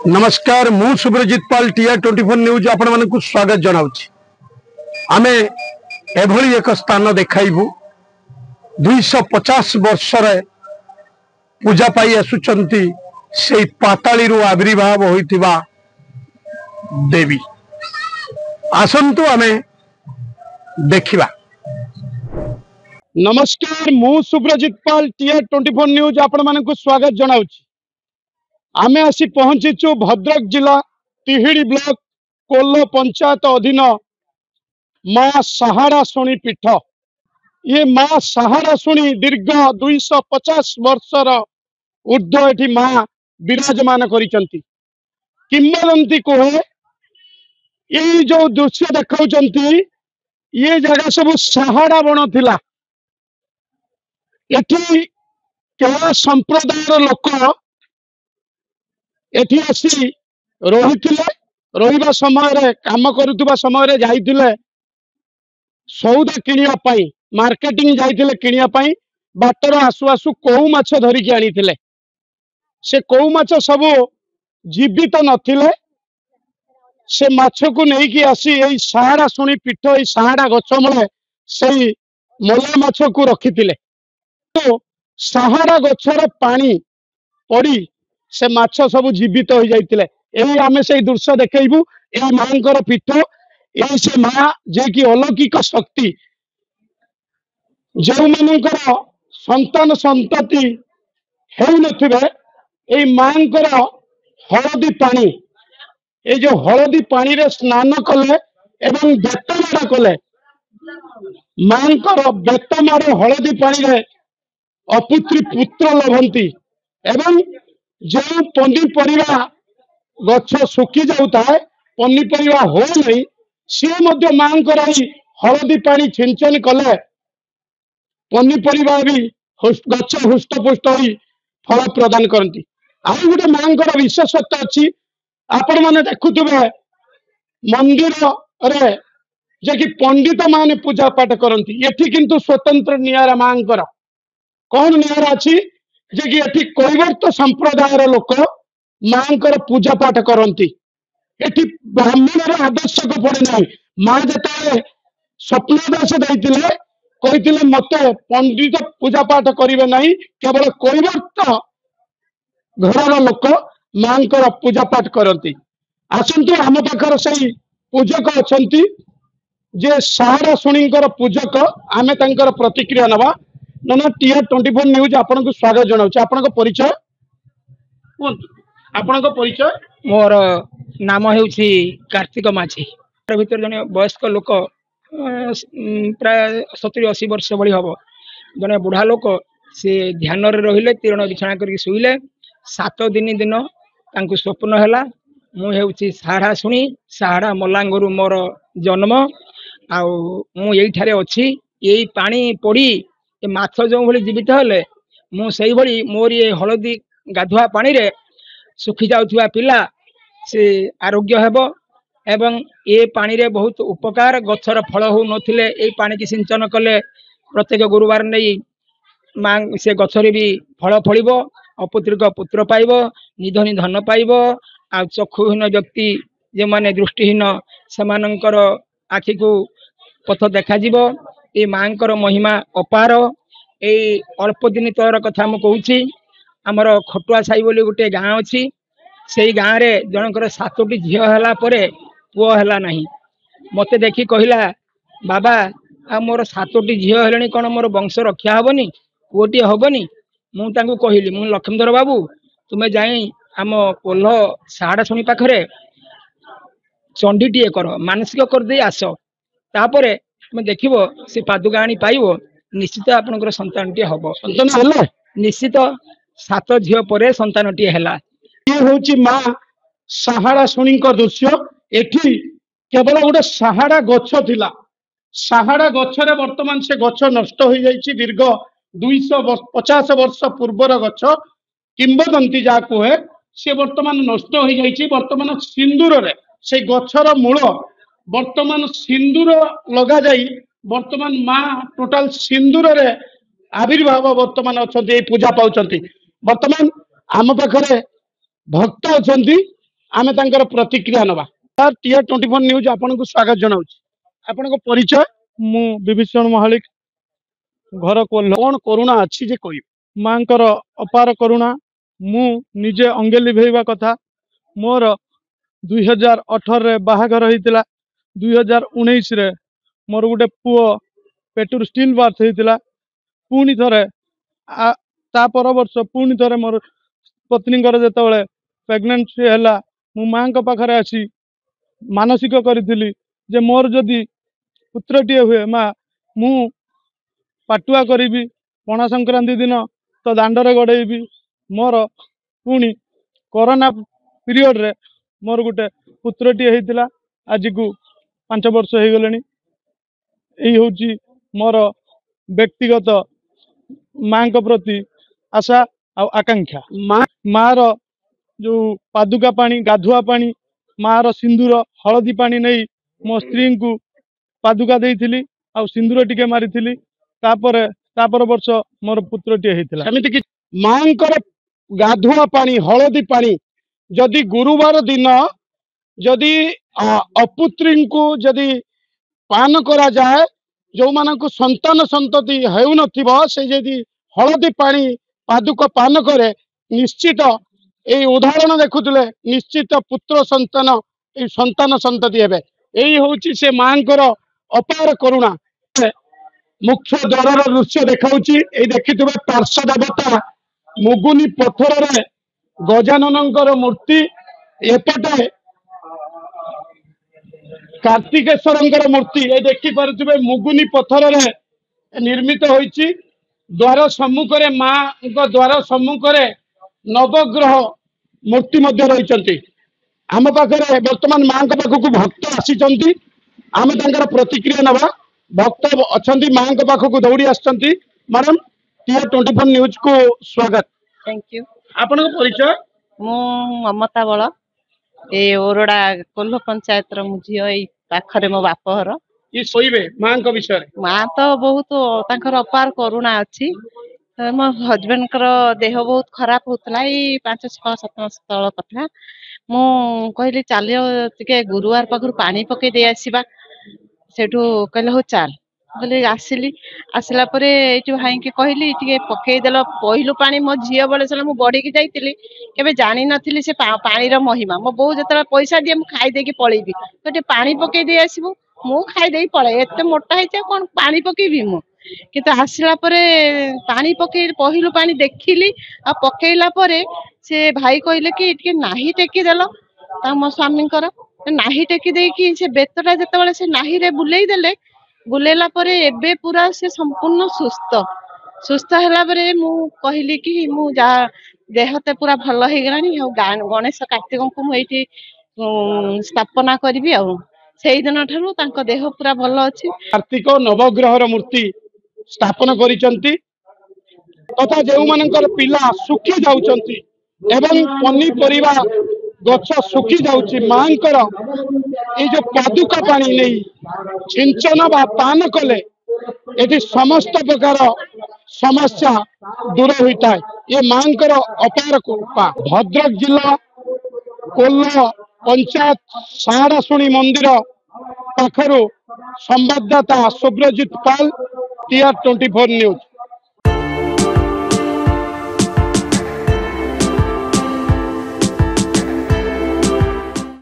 नमस्कार मु सुब्रजित पाल TR24 news आपण मानकु स्वागत जनाउछि। आमे एभली एक स्थान देखाइबु 250 वर्ष रे पूजा पाई आसुचंती से पाताली रु आविर्भाव होइतिबा देवी। आसंतु आमे देखिबा। नमस्कार मु सुब्रजित पाल TR24 न्यूज आपण मानकु स्वागत जनाउछि। आमे आसी पहुंचीचु भद्रक जिला तिहिड़ी ब्लॉक कोल्लो पंचायत अधीन माँ साहारा शुणी पीठ। ये माँ साहारा शुणी दीर्घ 250 वर्षर ऊर्ध्व एठी माँ विराजमान करिसंती। किंवदंती कहे ये जो दृश्य देखाउचंती ये जगह सब साहारा बन थिला। एठी केवल संप्रदायर लोक एठी आसी रहिथिले। रहिबा समय रे काम करुवा समय रे जाइथिले सौदा किनिया पाई, मार्केटिंग जाइथिले किनिया पाई। बाटर आसु आसु कोउ माछ धरिकी आनिथिले। से कोउ माछ सब जीवित नथिले। से माछ को नेकी आसी एई साहारा शुणी पीठ एई साहारा गछ मूले सेई मोला माछ को रखिथिले। तो साहारा गछर पानी पड़ी से माछ सब जीवित हो जाइतिले। एही आमे से दृश्य देखैबु। एही मांकर पीठ एही से मां जे कि अलौकिक शक्ति जो मानकर संतान संतति हेउ नथिबे एही मांकर हळदी पानी ए जो हळदी पानी रे स्नान कले एवं बेतमारा कले मांकर बेतमार हळदी पानी रे अपुत्री पुत्र लभंती। एवं जो पनीपरिया गछ सुखी जाता है पनीपरिया हो नहीं सी मांकर हलदी पानी छिंचन कले पनीपरिया भी गछ हुष्टपुष्ट हो फल प्रदान करती। आउ गोटे मांकर विशेषत्व अच्छी आपण मैंने देखुवे मंदिर रे जे कि पंडित माने पूजा पाठ करती। एठी किंतु स्वतंत्र नियारा मांकर कौन नियारा अच्छी जे कि एठी कैवर्त संप्रदायर लोक मांकर पूजा पाठ करती। एठी ब्राह्मणर आवश्यक पड़े ना। माँ जते स्वप्नदास देइतिले कहितिले मते पंडित पूजा पाठ करिवे नहीं, केवल कैवर्त घरर लोक मांकर पूजा पाठ करती। आसंतु आम पाखर सही पूजक अछंती जे साहारा शुणीकर पूजक। आमे तांकर प्रतिक्रिया नवा। ना TR24 न्यूज आपन को स्वागत जनाउछि। आपन को परिचय कोन आपन को परिचय? मोर नाम हेउछि कार्तिक माझी। भीतर जने वयस्क लोक प्राय 70-80 वर्ष बड़ी हबो। जने बुढ़ा लोक से ध्यान रे रहिले तीरण बिछाना करके सुइले 7 दिन तांको स्वप्न हैला मु हेउछि साहारा शुणी साहारा मलांगरू मोर जन्म आउ मु एई ठारे अछि। एई पानी पड़ी ए माछ जो भली जीवित हेले मु सेई भली मोर ये हळदी गाधुआ पानी रे सुखी जाउथुआ पिला से आरोग्य हेबो। एवं ए पानी रे बहुत उपकार गछर फल हो नथिले ए पानी की सिंचन कले प्रत्येक गुरुवार नै मां से गछरे भी फल फलिबो, अपुत्रिक पुत्र पाइबो, निधनी धन पाइबो। आ चक्षुहीन व्यक्ति जे माने दृष्टिहीन समानंकर आखि को पथ देखा जिवो। ए मांकर महिमा अपार। ए अल्प दिन तोर कथा हम कहूछि। हमर खटुआ साई बोली गोटे गाँ अछि। सेई गाँ रे जनकर 7टी झियो हला परे पुओ हला नाही। मते देखि कहिला बाबा आ मोर 7टी झियो हेलणी कोन मोर वंश रक्षा हबनी, पुओटी हबनी? मु तांको कहिली मु लक्ष्मधर बाबू तुमे जाई आम कोल्ह साहारा शुणी पाखरे चंडीटीए कर मानसिक कर दे आस। तापरे तुमे देखिबो से पादुका आनी पाइबो निश्चित आपनकर संतानटी हबो। संतान हला निश्चित 7 झियो परे संतानटी हला। ये होची माँ साहारा शुणी दृश्य। एठी केवल गोटे साहारा गछ थिला। साहारा गछरे वर्तमान से गछ नष्ट हो जाइछि। दीर्घ 250 वर्ष पूर्वर गछ किंवदंती जा कहे से वर्तमान नष्ट हो जाइछि। वर्तमान सिंदूर रे से गछर मूल वर्तमान सिंदूर लगा जाई वर्तमान माँ टोटाल सिंदूर रे आविर्भाव वर्तमान अच्छा पूजा पाउछंती। वर्तमान आम पाखरे भक्त अछंती आमे तांकर प्रतिक्रिया नबा। सर टीआर 24 न्यूज आपनको स्वागत जनाउछि। आपनको परिचय? मु विभीषण महालिक घर कोल्ह कौन करुणा अछि जे कोइ? मांकर अपार करुणा मु निजे अंगे लिभेଇବା कथा मोर 2018 रे बाहागर होइतिला 2019 रे मोर गुटे पुओ पेटुर स्टील बार्थ होइतिला पुनी थरे ता पर वर्ष पुनी थरे मोर पत्नी कर जेतबेले प्रेग्नेंसी हैला मु मांक पाखरे आसी मानसिक करिथिली जे मोर जदी पुत्रटीए हुए माँ मु पाटुआ करी पणा संक्रांति दिन तो दांडरे गड़ेबी मोर पुणी कोरोना पीरियड रे मोर गुटे पुत्रटीए होइतिला आज को 5 वर्ष हो गले यही हूँ मोर व्यक्तिगत माँ प्रति आशा आ आकांक्षा माँ रो जो पादुका पानी गाधुआ पानी माँ रो सिंदूर हलदी पानी नहीं मो स्त्री को पादुका देइथिली आ सिंदूर टिके मारिथिली तापर वर्ष मोर पुत्रटीए होइतिला। सेमिति कि मांकर गाधुआ पानी हलदी पानी जदि गुरुवार दिन जदि अपुत्री को जदि पान करा जाए जो मानक संतान संतति हेउ नथिबो से जदि हलदी पानी पादुक पान करे निश्चित ए उदाहरण देखुतले निश्चित पुत्र संतान ए संतान संतति हेबे। यही होची से मांकर अपार करुणा। मुख्य द्वार दृश्य देखाऊची ए देखिथिबे पार्श्व देवता मुगुनी पत्थर रे गजाननकर मूर्ति एपटे कार्तिकेश्वरंकर मूर्ति ए देखि पारुथिबे मुगुनी पत्थर रे निर्मित होईची। द्वार सम्मुख रे मां को द्वार सम्मुख रे नवग्रह मूर्ति मध्य रहिचंती। आम पाखरे वर्तमान मां को पाखकु भक्त आसीचंती आमे तांकर प्रतिक्रिया नबा। भक्त अछंती मां को पाखकु दौड़ी आछंती। मैडम टीआर 24 न्यूज को स्वागत। Thank you. आपन को परिचय? मु ममता बळ ए ओरडा कोल्ह पंचायत रो मुझियो ए पाखरे मो बाप घर। ये सोइबे मां को विषय मां तो बहुत तांकर अपार करुणा अछि। मो हस्बैंड कर देह बहुत खराब होतला ए 5-6-7 मास तळ कथा मु कहली चालियो तिके गुरुवार पाखर पानी पके दे आसीबा सेठू कहले हो चाल बोले आसिली आसला परे एठू हाई के कहली टिके पके देलो पहिलो पानी मो झियो बळे सला मु बडी की जाईतिली केबे जानि नथिली से पानी रो महिमा मो बो जतरा पैसा दिए मु खाई दे की पळेबी तो टे पानी पके दे आसीबो मु खाई देई पळे एते मोटा हैचे कोन पानी पकेबी मु किंतु आसला परे पानी पके पहिलो पानी देखिली आ पकेइला परे से भाई कहले कि टिके नाही टेकी देलो ता मो स्वामी कर नाही टेकी देई कि से बेतरा जतबेले से नाही रे बुलेई देले बुलेला परे एबे पूरा से संपूर्ण सुस्थ सुस्थ हला परे मु कहली कि मु जा देहते पूरा भल हे गलानी गणेश कार्तिक को मु एठी स्थापना करबी आ सेई दिन ठारू तांको देह पूरा भल अछि। कार्तिक नवग्रह रो मूर्ति स्थापन करिसंती तथा जेउ मानकर पिला सुखी जाउचंती एवं पन्नी परिवा गछ सुखी जाउची मांकर ए जो पादुका पानी नहीं सिंचन बा पान कले एटी समस्त प्रकार समस्या दूर होता है। ये मांकर अपार कृपा। भद्रक जिला कोल्ह पंचायत साहाराशुणी मंदिर पाखरु संवाददाता सुब्रजित पाल टीआर 24 न्यूज।